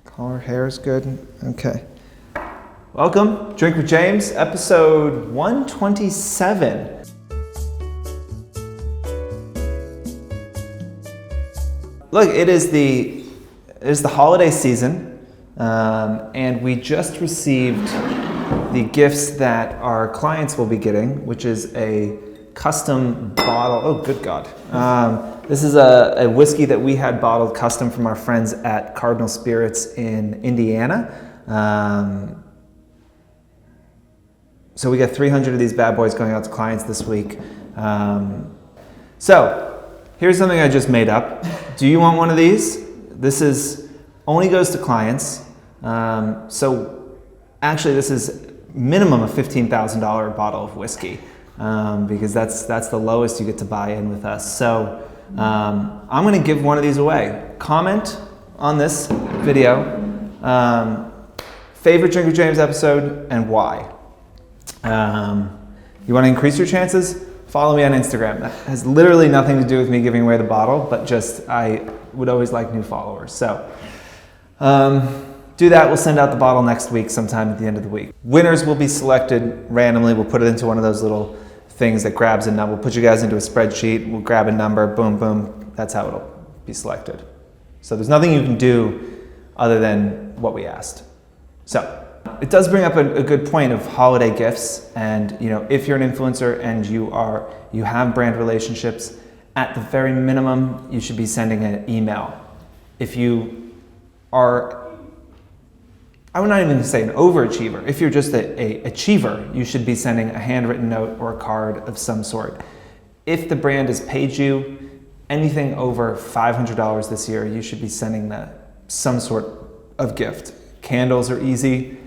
Collar hair is good. Okay. Welcome, Drink with James, episode 127. Look, it is the holiday season, and we just received the gifts that our clients will be getting, which is a custom bottle. Oh, good God. This is a whiskey that we had bottled custom from our friends at Cardinal Spirits in Indiana. So we got 300 of these bad boys going out to clients this week. So here's something I just made up. Do you want one of these? This only goes to clients. So actually this is minimum a $15,000 bottle of whiskey, because that's the lowest you get to buy in with us. So I'm going to give one of these away. Comment on this video, favorite Drink with James episode and why. You want to increase your chances? Follow me on Instagram. That has literally nothing to do with me giving away the bottle, but just I would always like new followers. So do that. We'll send out the bottle next week sometime at the end of the week. Winners will be selected randomly. We'll put it into one of those little things that grabs a number. We'll put you guys into a spreadsheet. We'll grab a number. Boom, boom. That's how it'll be selected. So there's nothing you can do other than what we asked. So it does bring up a good point of holiday gifts. And if you're an influencer and you have brand relationships, at the very minimum, you should be sending an email. If you are, I would not even say an overachiever. If you're just a achiever, you should be sending a handwritten note or a card of some sort. If the brand has paid you anything over $500 this year, you should be sending some sort of gift. Candles are easy.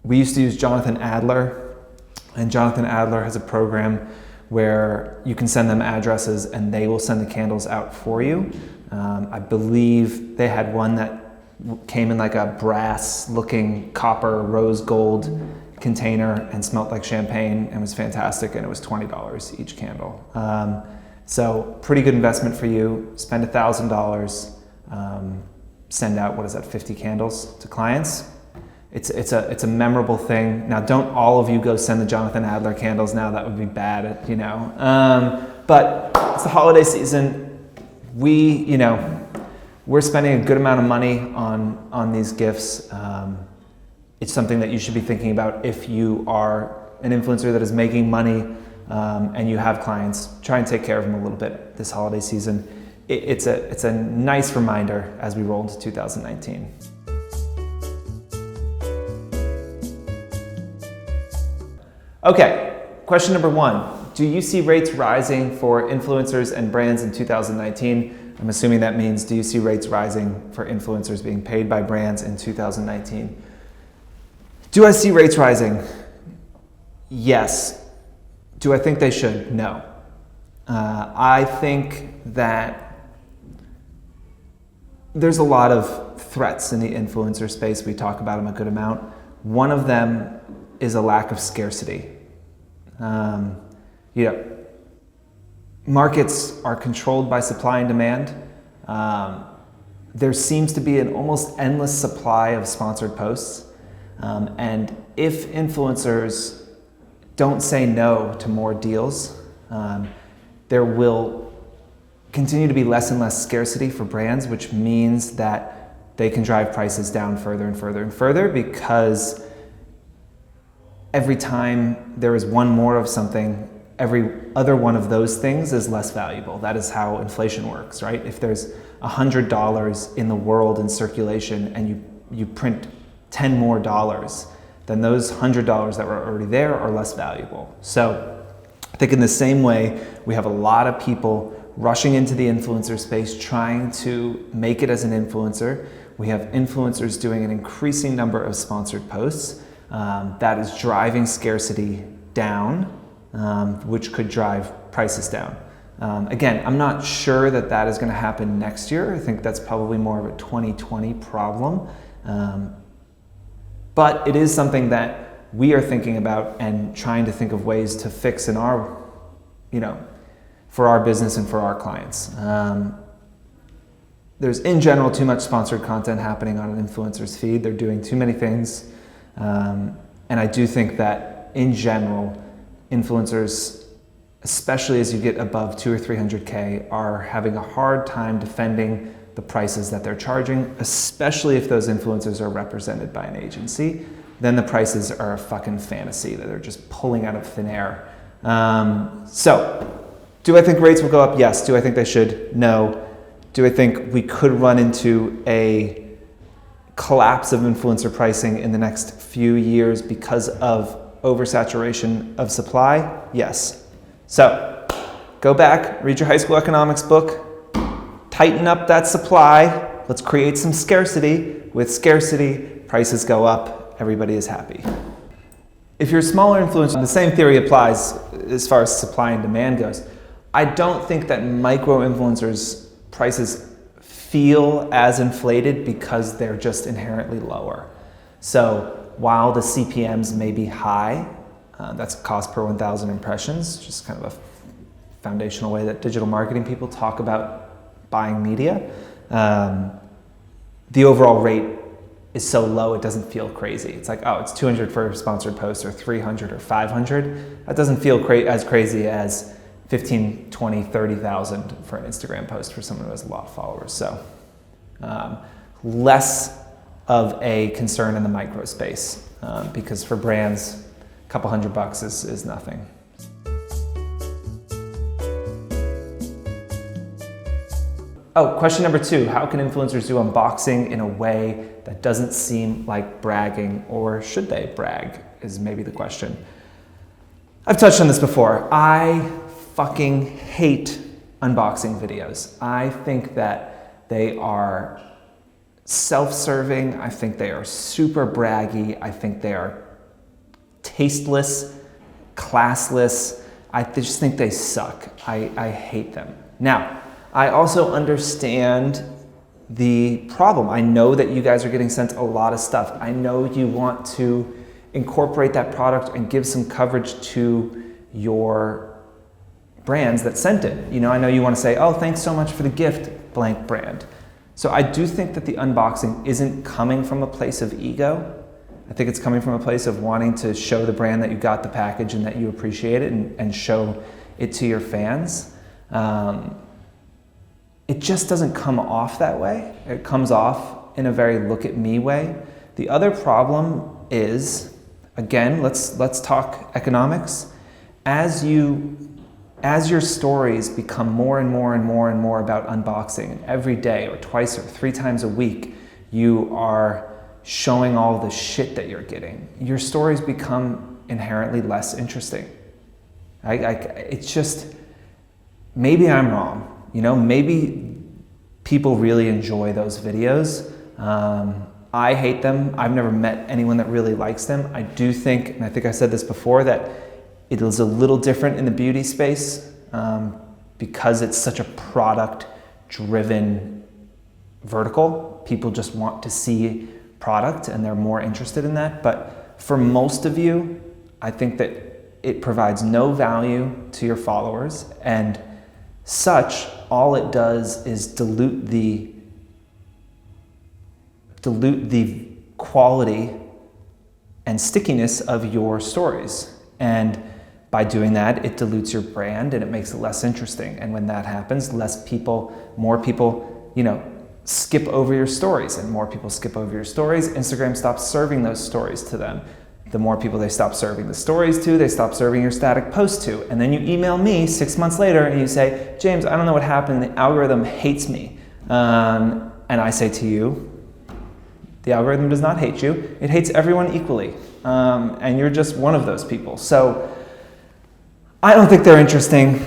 We used to use Jonathan Adler, and Jonathan Adler has a program where you can send them addresses and they will send the candles out for you. I believe they had one that came in like a brass looking copper rose gold container and smelled like champagne and was fantastic, and it was $20 each candle. So pretty good investment for you. Spend $1,000, send out, 50 candles to clients. It's a memorable thing. Now, don't all of you go send the Jonathan Adler candles now. That would be bad, but it's the holiday season. We're spending a good amount of money on these gifts. It's something that you should be thinking about if you are an influencer that is making money and you have clients. Try and take care of them a little bit this holiday season. It's a nice reminder as we roll into 2019. Okay, question number 1. Do you see rates rising for influencers and brands in 2019? I'm assuming that means, do you see rates rising for influencers being paid by brands in 2019? Do I see rates rising? Yes. Do I think they should? No. I think that there's a lot of threats in the influencer space. We talk about them a good amount. One of them is a lack of scarcity. Markets are controlled by supply and demand. There seems to be an almost endless supply of sponsored posts. And if influencers don't say no to more deals, there will continue to be less and less scarcity for brands, which means that they can drive prices down further and further and further, because every time there is one more of something, every other one of those things is less valuable. That is how inflation works, right? If there's $100 in the world in circulation and you print 10 more dollars, then those $100 that were already there are less valuable. So I think in the same way, we have a lot of people rushing into the influencer space, trying to make it as an influencer. We have influencers doing an increasing number of sponsored posts. That is driving scarcity down, which could drive prices down. Again, I'm not sure that is going to happen next year. I think that's probably more of a 2020 problem. But it is something that we are thinking about and trying to think of ways to fix in our, for our business and for our clients. there's in general too much sponsored content happening on an influencer's feed. They're doing too many things. And I do think that in general, influencers, especially as you get above 200 or 300K, are having a hard time defending the prices that they're charging, especially if those influencers are represented by an agency. Then the prices are a fucking fantasy that they're just pulling out of thin air. So, do I think rates will go up? Yes. Do I think they should? No. Do I think we could run into a collapse of influencer pricing in the next few years because of oversaturation of supply? Yes. So, go back, read your high school economics book, tighten up that supply, let's create some scarcity. With scarcity, prices go up, everybody is happy. If you're a smaller influencer, the same theory applies as far as supply and demand goes. I don't think that micro influencers' prices feel as inflated because they're just inherently lower. So while the CPMs may be high, that's cost per 1,000 impressions, just kind of a foundational way that digital marketing people talk about buying media. The overall rate is so low it doesn't feel crazy. It's like, oh, it's 200 for a sponsored post or 300 or 500. That doesn't feel as crazy as 15, 20, 30,000 for an Instagram post for someone who has a lot of followers. So less of a concern in the micro space because for brands, a couple $100 is nothing. Oh, question number 2, how can influencers do unboxing in a way that doesn't seem like bragging, or should they brag is maybe the question. I've touched on this before. I fucking hate unboxing videos. I think that they are self-serving. I think they are super braggy. I think they are tasteless, classless. I just think they suck. I hate them. Now, I also understand the problem. I know that you guys are getting sent a lot of stuff. I know you want to incorporate that product and give some coverage to your brands that sent it. You know, I know you want to say, oh, thanks so much for the gift, blank brand. So I do think that the unboxing isn't coming from a place of ego. I think it's coming from a place of wanting to show the brand that you got the package and that you appreciate it and show it to your fans. It just doesn't come off that way. It comes off in a very look at me way. The other problem is, again, let's talk economics. As your stories become more and more and more and more about unboxing, every day or twice or 3 times a week, you are showing all the shit that you're getting. Your stories become inherently less interesting. It's just, maybe I'm wrong. You know, maybe people really enjoy those videos. I hate them. I've never met anyone that really likes them. I do think, and I think I said this before, that it is a little different in the beauty space because it's such a product-driven vertical. People just want to see product and they're more interested in that. But for most of you, I think that it provides no value to your followers, and such, all it does is dilute the quality and stickiness of your stories. And by doing that, it dilutes your brand and it makes it less interesting. And when that happens, more people, skip over your stories, and more people skip over your stories. Instagram stops serving those stories to them. The more people they stop serving the stories to, they stop serving your static post to. And then you email me 6 months later and you say, James, I don't know what happened. The algorithm hates me. And I say to you, the algorithm does not hate you. It hates everyone equally. And you're just one of those people. So I don't think they're interesting.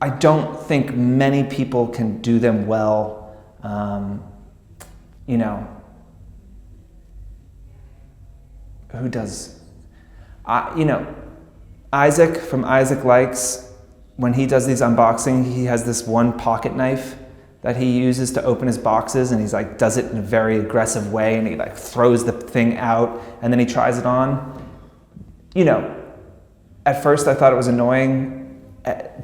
I don't think many people can do them well. Who does? Isaac from Isaac Likes, when he does these unboxing, he has this one pocket knife that he uses to open his boxes, and he's like does it in a very aggressive way, and he like throws the thing out, and then he tries it on. At first I thought it was annoying,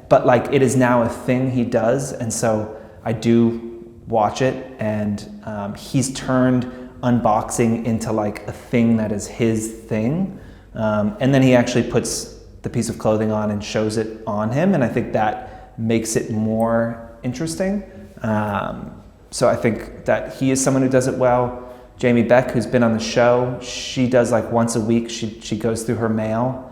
but like it is now a thing he does, and so I do watch it, and he's turned unboxing into like a thing that is his thing. And then he actually puts the piece of clothing on and shows it on him, and I think that makes it more interesting. So I think that he is someone who does it well. Jamie Beck, who's been on the show, she does like once a week, she goes through her mail.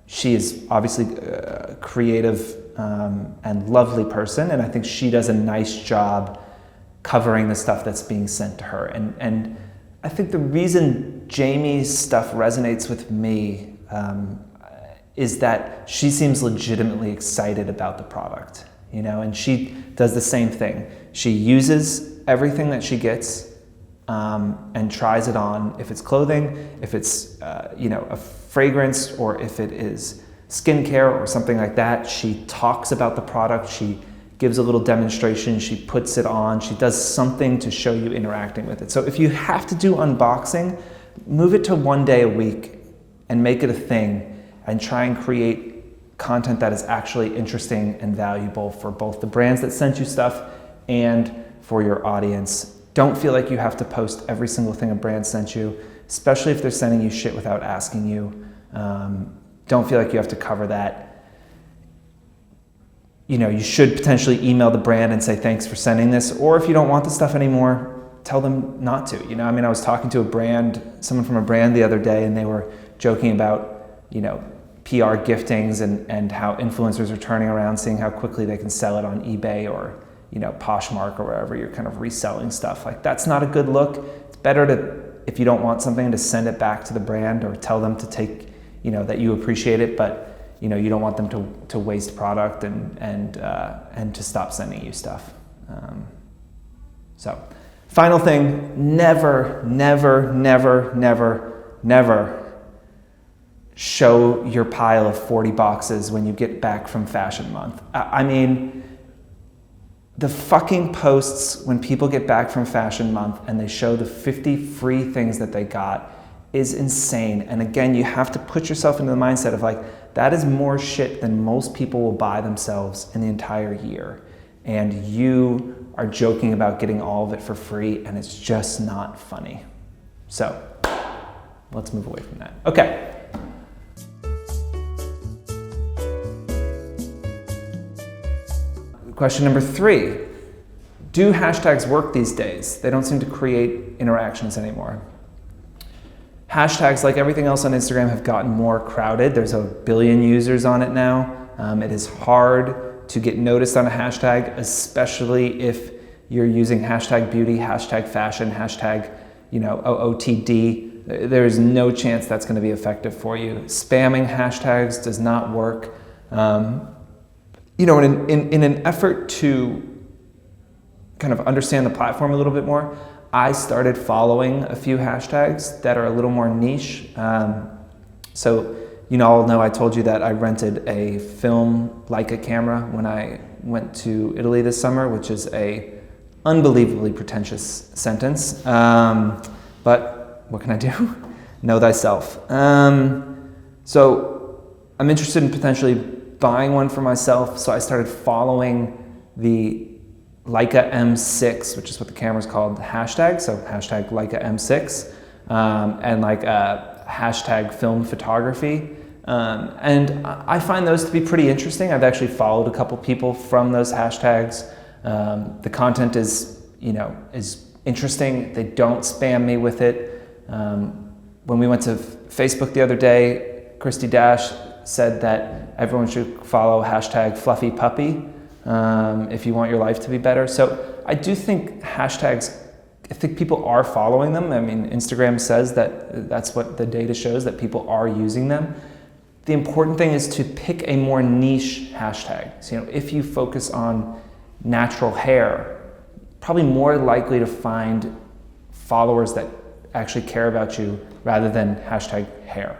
She is obviously a creative and lovely person, and I think she does a nice job covering the stuff that's being sent to her. And I think the reason Jamie's stuff resonates with me is that she seems legitimately excited about the product, you know, and she does the same thing. She uses everything that she gets and tries it on. If it's clothing, if it's you know, a fragrance, or if it is skincare or something like that, she talks about the product, she gives a little demonstration, she puts it on, she does something to show you interacting with it. So if you have to do unboxing, move it to 1 day a week and make it a thing, and try and create content that is actually interesting and valuable for both the brands that sent you stuff and for your audience. Don't feel like you have to post every single thing a brand sent you, especially if they're sending you shit without asking you. Don't feel like you have to cover that. You know, you should potentially email the brand and say, thanks for sending this. Or if you don't want the stuff anymore, tell them not to. You know, I mean, I was talking to a brand, someone from a brand the other day, and they were joking about, you know, PR giftings and how influencers are turning around, seeing how quickly they can sell it on eBay or, you know, Poshmark or wherever you're kind of reselling stuff. Like, that's not a good look. It's better to, if you don't want something, to send it back to the brand or tell them to take, you know, that you appreciate it, but you know, you don't want them to waste product and to stop sending you stuff. So, final thing, never, never, never, never, never show your pile of 40 boxes when you get back from Fashion Month. I mean, the fucking posts when people get back from Fashion Month and they show the 50 free things that they got is insane. And again, you have to put yourself into the mindset of like, that is more shit than most people will buy themselves in the entire year. And you are joking about getting all of it for free, and it's just not funny. So let's move away from that. Okay. Question number 3. Do hashtags work these days? They don't seem to create interactions anymore. Hashtags, like everything else on Instagram, have gotten more crowded. There's a billion users on it now. It is hard to get noticed on a hashtag, especially if you're using hashtag beauty, hashtag fashion, hashtag, you know, OOTD. There is no chance that's going to be effective for you. Spamming hashtags does not work. You know, in an effort to kind of understand the platform a little bit more, I started following a few hashtags that are a little more niche. So, you know, all know I told you that I rented a film Leica camera when I went to Italy this summer, which is a unbelievably pretentious sentence. But what can I do? Know thyself. So I'm interested in potentially buying one for myself. So I started following the Leica M6, which is what the camera's called, hashtag. So hashtag Leica M6 and like hashtag film photography. And I find those to be pretty interesting. I've actually followed a couple people from those hashtags. The content is, you know, is interesting. They don't spam me with it. When we went to Facebook the other day, Christy Dash said that everyone should follow hashtag fluffy puppy if you want your life to be better. So I do think hashtags, I think people are following them. I mean, Instagram says that that's what the data shows, that people are using them. The important thing is to pick a more niche hashtag. So, you know, if you focus on natural hair, probably more likely to find followers that actually care about you rather than hashtag hair,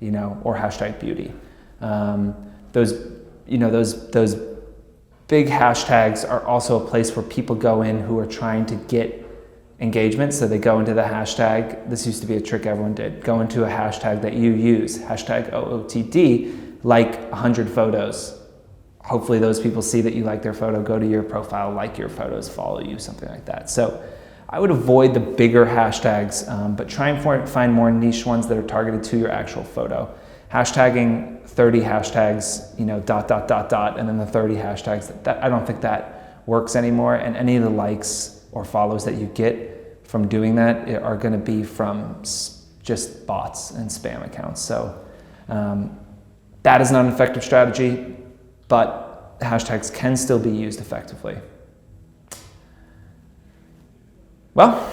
you know, or hashtag beauty. Those, you know, those big hashtags are also a place where people go in who are trying to get engagement. So they go into the hashtag, this used to be a trick everyone did, go into a hashtag that you use, hashtag OOTD, like 100 photos hopefully those people see that you like their photo, go to your profile, like your photos, follow you, something like that. So I would avoid the bigger hashtags, but try and find more niche ones that are targeted to your actual photo. Hashtagging 30 hashtags, you know, ... and then the 30 hashtags, that I don't think that works anymore. And any of the likes or follows that you get from doing that are going to be from just bots and spam accounts. So that is not an effective strategy, but hashtags can still be used effectively. Well,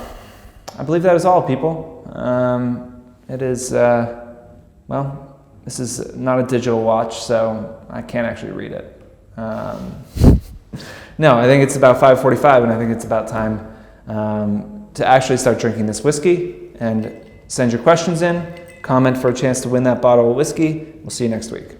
I believe that is all, people. It is, well, this is not a digital watch, so I can't actually read it. No, I think it's about 5:45, and I think it's about time to actually start drinking this whiskey. And send your questions in, comment for a chance to win that bottle of whiskey. We'll see you next week.